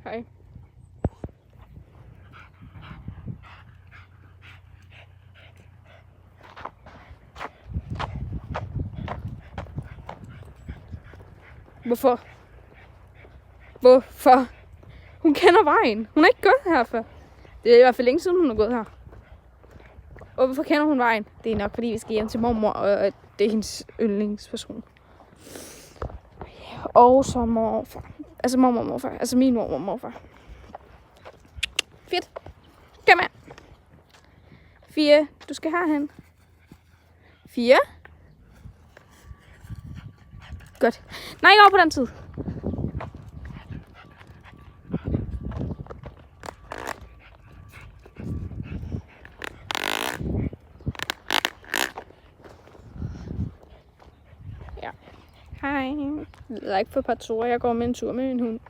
Hej. Hvorfor? Hun kender vejen. Hun har ikke gået her før. Det er i hvert fald længe siden, hun har gået her. Og hvorfor kender hun vejen? Det er nok, fordi vi skal hjem til mormor, og det er hendes yndlingsperson. Og så morfar. Altså mormor og morfar. Altså min mormor og morfar. Fedt. Kom her. 4. Du skal herhen. 4. Godt. Nej, ikke over på den tid. Ja. Hej. Like for part 2. Jeg går med en tur med en hund.